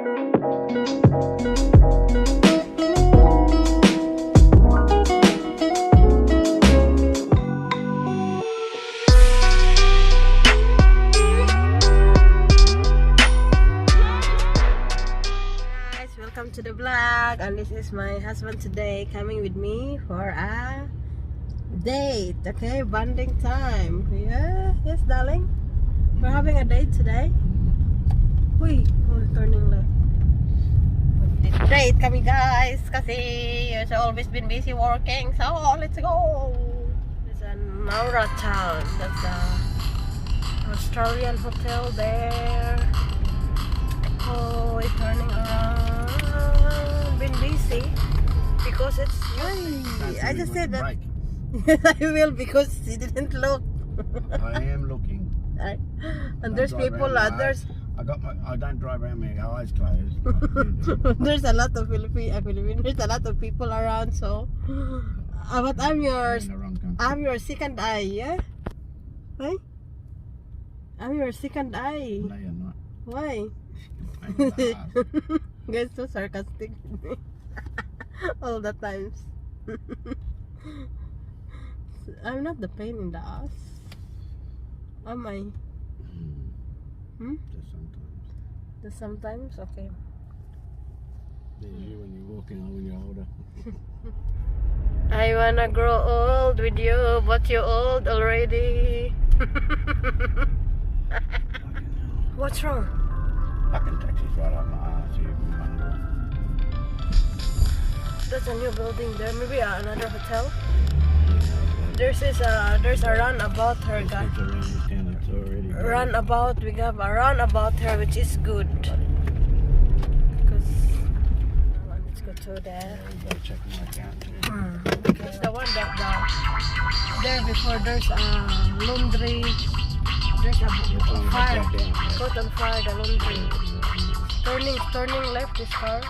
To the vlog, and this is my husband today coming with me for a date. Okay, bonding time. Yeah, yes darling, we're having a date today. We're turning left. Date kami guys kasi it's always been busy working, so let's go. It's a Nauwi town. That's a Australian hotel there. Oh, we're turning around. Been busy because it's I just said that. Yes, I will, because he didn't look. I am looking. And there's people. There's. I don't drive around with my eyes closed. There's a lot of Philippines. There's a lot of people around. So, but I'm your second eye. Yeah. Right? I'm your second eye. No, you're not. Why? Guys, so sarcastic. All the times. I'm not the pain in the ass. Am I? Just sometimes. Just sometimes? Okay. There's you when you're walking or when you're older. I wanna grow old with you, but you're old already. What's wrong? Fucking taxi's right up my ass, you bundle. There's a new building there. Maybe another hotel. There's a runabout here, guys. Runabout. We have a runabout here, which is good. Because let's go to there. Gotta check my account too. It's the one that there before there's a laundry. There's a fire. Caught on fire, the laundry. Turning left this car.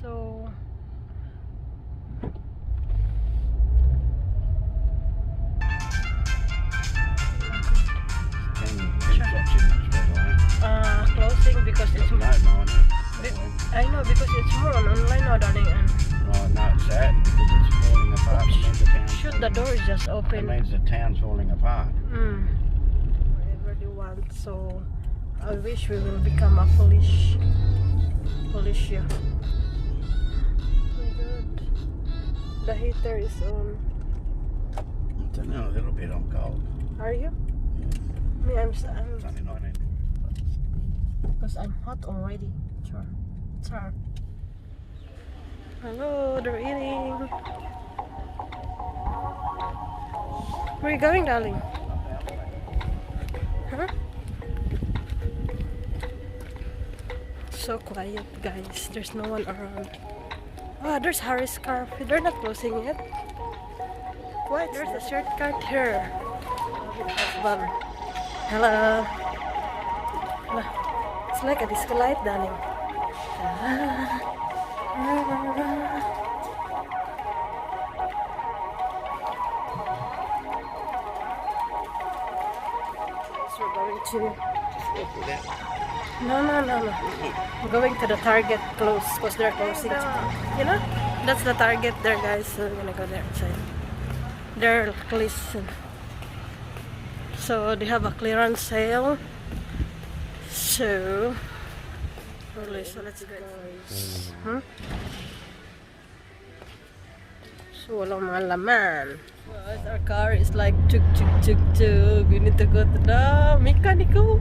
So closing because it's more. I know, because it's more on online now, darling. Oh no, it's sad because it's falling apart. It means the town's Shoot, the door is just open. It means the town's falling apart. Whatever they want. So I wish we will become a Polish. Yeah. My God. The heater is on. I don't know, a little bit on cold. Are you? Yes. Me, It's only 19 degrees. because I'm hot already. Sure. Hello, they're eating. Where are you going, darling? Huh? So quiet, guys. There's no one around. Oh, there's Harry's car. They're not closing yet. What? There's a shortcut here. Bob. Hello. It's like a disco light, darling. So we're going to. No. We're going to the Target close because they're closing. You know? That's the Target there, guys. So we're gonna go there inside. They're closed. So they have a clearance sale. So let's go. So walang mga laman. Guys, our car is like chug. We need to go to the mechanical.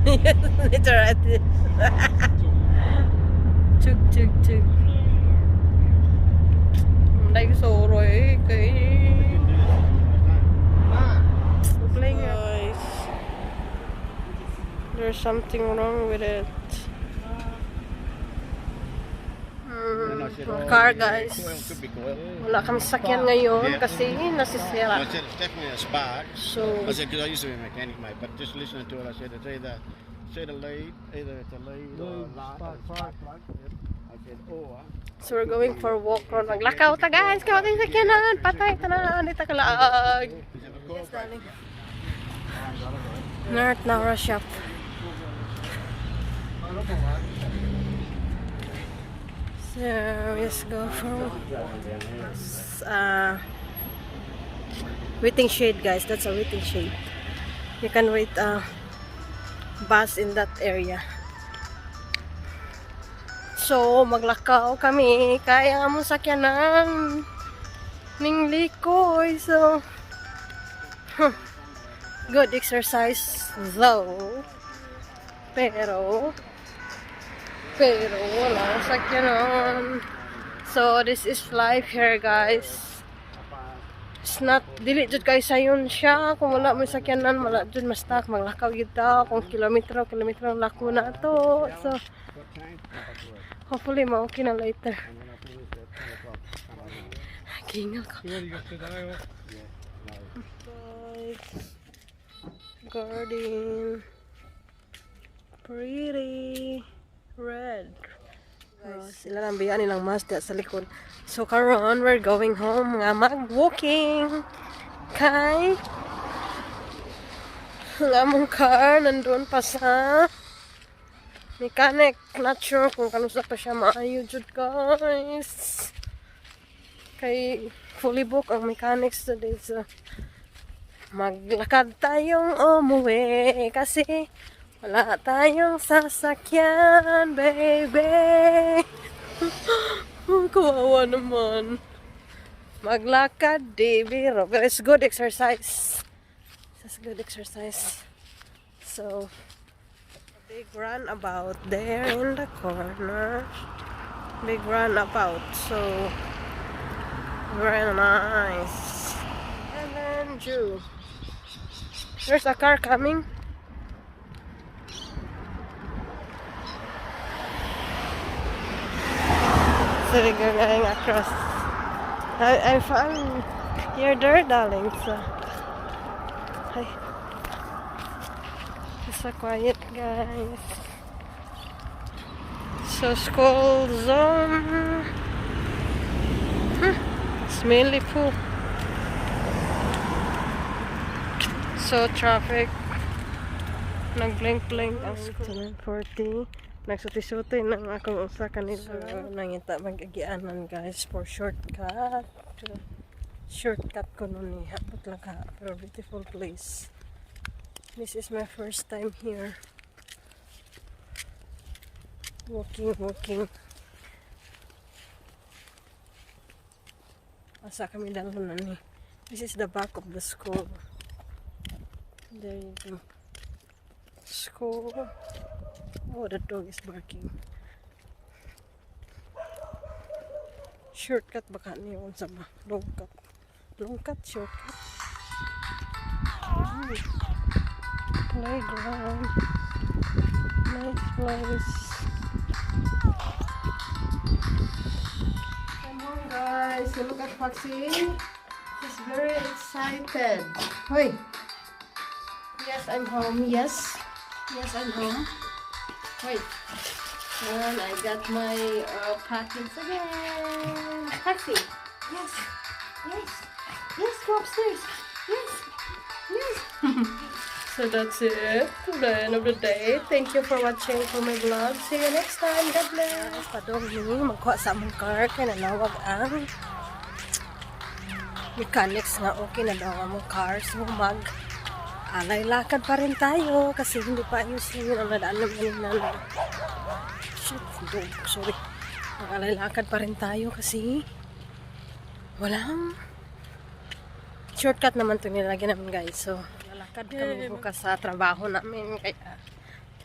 Yes, it's alright. Chug. Đây số rồi cái guys, there's something wrong with it. Car, guys. Wala kami sakyan ngayon kasi nasisira. I said it's definitely a spark. So I said, because I used to be a mechanic, mate, but just listening to it, I said it's either a lead, it's a lead or a spark plug. I said, or. So we're going for a walk around. Maglakaw ta, guys. Kaya tayo sakyanan. Patay tanan. Dito ka laag. Yes, darling. North Nauwi shop. So let's go for waiting shade, guys. That's a waiting shade. You can wait bus in that area. So maglakaw kami kaya nga mong sakyanan ning likoy. So good exercise though. Pero wala sakyanan. So this is life here, guys. It's not dili jud kay sayon siya kung wala may sakyanan, wala jud mastak maglakaw gyud ta kung kilometro ang lako na to. So hopefully okay na later. Gingal ko. Garden. Pretty red. Sila lang biyan nilang Mazda sa likod. So karon we're going home nga mag-walking. Kay ang among car nandun pa sa mechanic. Not sure kung kanusa pa siya maayo jud, guys. Kay fully book ang mechanics today. So maglakad tayong umuwi kasi wala tayong sasakyan, baby. Kawawa naman. Maglakad, baby. But it's good exercise. It's good exercise. So, a big runabout there in the corner. Big runabout. So, very nice. And then, Jew. There's a car coming. So we're going across. I found you're there, darling. So, hi. It's so quiet, guys. So school zone. Smelly pool. So traffic. Nag-blink-blink ang 7:40. Nagsuti-suti ng akong usa kanila. Nangita mag-agianan, guys, for shortcut. Shortcut ko nun ni hapot lang ka. Pero beautiful place. This is my first time here. Walking. Asa kami dalon na ni. This is the back of the school. There you go. School. Oh, the dog is barking. Shortcut baka niya sa ba? Longcut, shortcut. Playground. Nice place. Come on, guys. Look at Foxy. She's very excited. Hoy. Yes, I'm home. Yes, I'm home. Wait, and I got my packings again. Taxi. Yes, go upstairs. Yes. So that's it to the end of the day. Thank you for watching for my vlog. See you next time. God bless. Padong ni magkuha sa among car kay nanawag ang mechanics nga okay na daw among car. So Alay, lakad pa rin tayo kasi hindi pa ayos yun ang nadaan naman na sorry. Alay, lakad pa rin tayo kasi walang shortcut naman ito nilagyan namin, guys. So, lalakad kami bukas sa trabaho namin kaya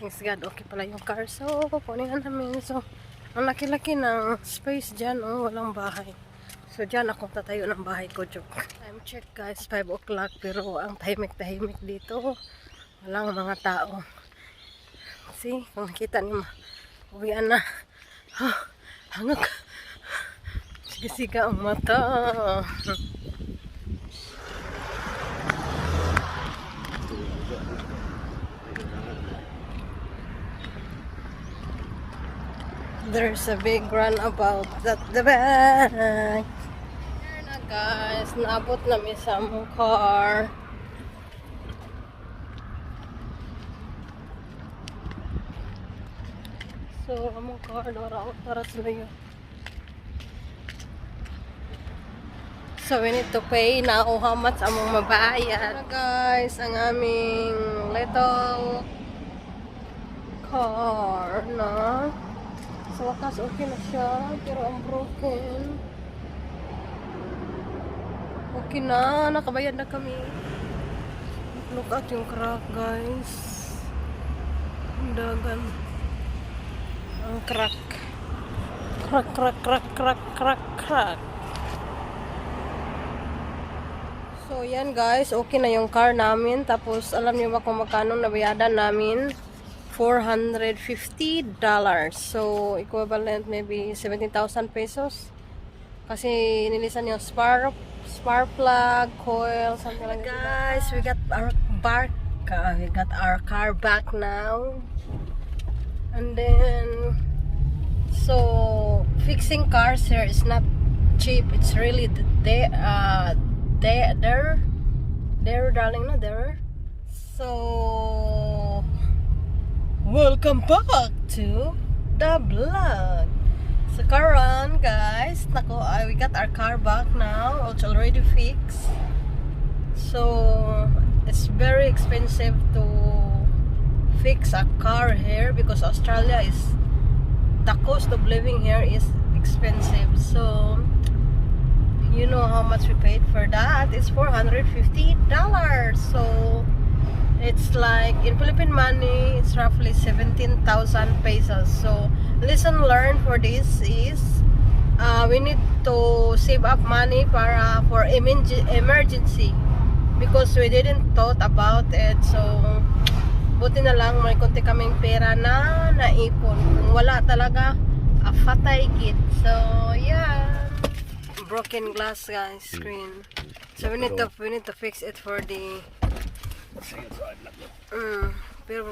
thanks God, okay pala yung car. So, kukunin na namin. So, ang laki-laki ng space dyan, walang bahay. So, dyan ako tatayo ng bahay ko, joke. Time check, guys, 5 o'clock. Pero ang tahimik-tahimik dito. Walang mga tao. See, kung nakita niyo, uwian na. Hangak. Siga-siga ang mata. There's a big runabout at the back. Here na, guys, naabot namin sa among car. So, among car para sa layo. So, we need to pay now how much among mabayad. So, guys, ang aming little car na. Sa wakas, okay na siya. Pero ang broken. Okay na. Nakabayad na kami. Look at yung crack, guys. Ang dagan. Ang crack. Crack, crack, crack, crack, crack, crack. So, yan guys. Okay na yung car namin. Tapos, alam niyo ba kung magkano nabayadan namin? $450. So, equivalent maybe 17,000 pesos. Kasi, nilisan yung spark plug, coil, something like that. Guys, we got our car back now. And then, so, fixing cars here is not cheap. It's really there, darling, no, there. So, welcome back to the vlog. So, karon, guys, nako, we got our car back now. It's already fixed. So, it's very expensive to fix a car here because Australia is, the cost of living here is expensive. So, you know how much we paid for that? It's $450. So, it's like, in Philippine money, it's roughly 17,000 pesos. So, lesson learned for this is, we need to save up money for emergency. Because we didn't thought about it. So, buti na lang may konti kaming pera na naipon. Kung wala talaga, fatay kid. So, yeah. Broken glass, guys, screen. So, we need to fix it for the...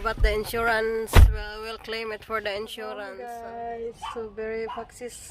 but the insurance, we'll claim it for the insurance. Guys, so very foxes